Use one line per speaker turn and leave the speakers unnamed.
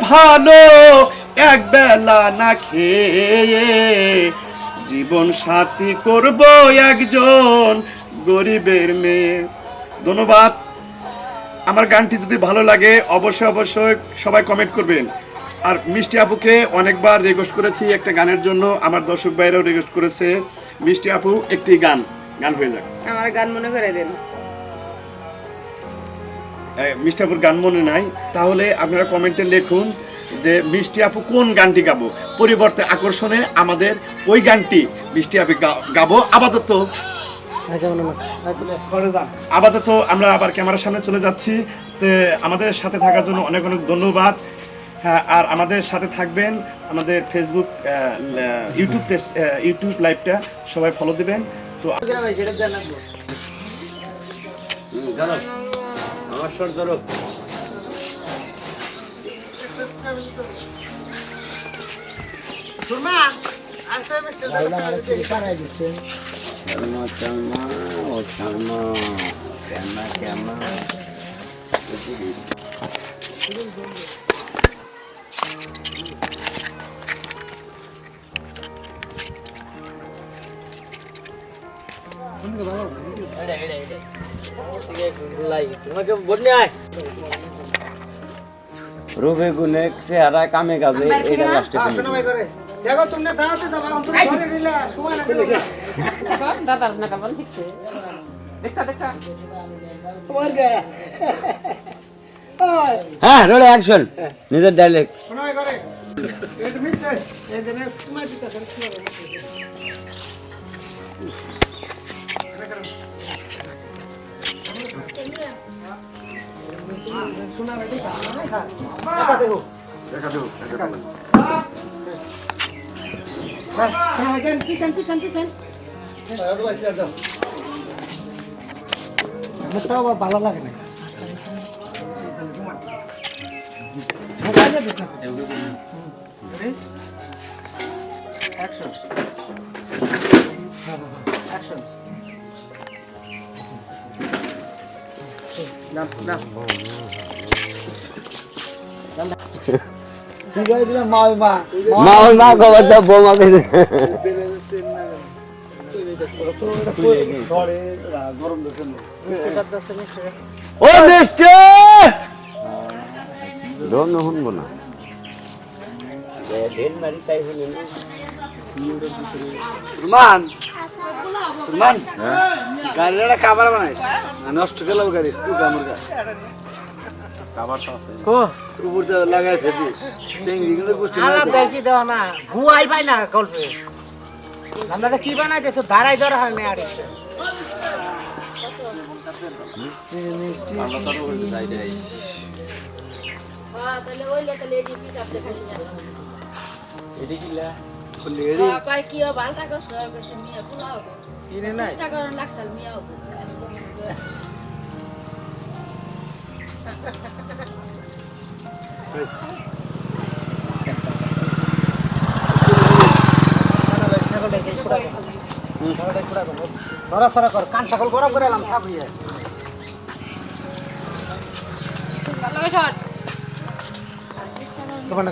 ভালো এক বেলা না খেয়ে, জীবন সাথী করব একজন গরিবের মেয়ে। ধন্যবাদ। আমার গানটি যদি ভালো লাগে অবশ্যই অবশ্যই সবাই কমেন্ট করবেন। আর মিষ্টি আপুকে অনেকবার রিকোয়েস্ট করেছি একটা গানের জন্য, আমার দর্শক ভাইরাও রিকোয়েস্ট করেছে। মিষ্টি আপু একটি গান হয়ে যাক,
আমার গান মনে করে দেন।
মিষ্টি আপুর গান মনে নাই, তাহলে আপনারা কমেন্টে লিখুন যে মিষ্টি আপু কোন গানটি গাবো, পরিবর্তে আকর্ষণে আমাদের ওই গানটি মিষ্টি আপু গাবো। আপাতত আমরা আবার ক্যামেরার সামনে চলে যাচ্ছি। তো আমাদের সাথে থাকার জন্য অনেক অনেক ধন্যবাদ। হ্যাঁ, আর আমাদের সাথে থাকবেন, আমাদের ফেসবুক ইউটিউব লাইভটা সবাই ফলো দিবেন। তো
আমার শর্ট ধরো। রূপে গুণে চেহারা কামে কাজে এটা লাস্টে দেখো তুমি দাঁড়াতে দাও অন্তর ধরে দিলে সময় লাগে
দাদা না কাবল ঠিকছে দেখছা তোমার গায়ে
হ্যাঁ রোলে অ্যাকশন নিজের ডায়লগ
শোনাই করে এটা মিটছে এই যে সময় দিতে স্যার শোনা বেটি দেখা দেখো হ্যাঁ জান কিসেন মুখটাও ভালো লাগে না। Action. Action. Now. ঠিক আছে না মা
খবর দাও বোমা কইছে ও মিস্টার দম না শুনবো না দেন মারি তাই শুনে না
রুমান গাড়িটা কাবার বানাইস নষ্ট গেল গাড়ি তুই আমার গা কাবার তো আছে কো উপর দে লাগাইছে দিস টেঙ্গি কিন্তু গোষ্ঠী
আলা দেখি দাও না গুয়াই পাই না গল্পে আমরা তো কি বানাইতেছ দাঁড়াই ধরা হয় না আরে মিষ্টি
আমরা তো বলতে যাই দেই
হ্যাঁ তাহলে ওই লেটা লেডি পিক আপ দেখাচ্ছি না
এডি কিলা
লেডি
কয় কি বালটা কইছে মিয়া পোলা হবে
কিনে নাই
চেষ্টা করুন লাগছাল মিয়া হবে
নড়াচড়া কর কান সকল গরম করে এলাম থাপিয়ে
ভালো শট
তোমার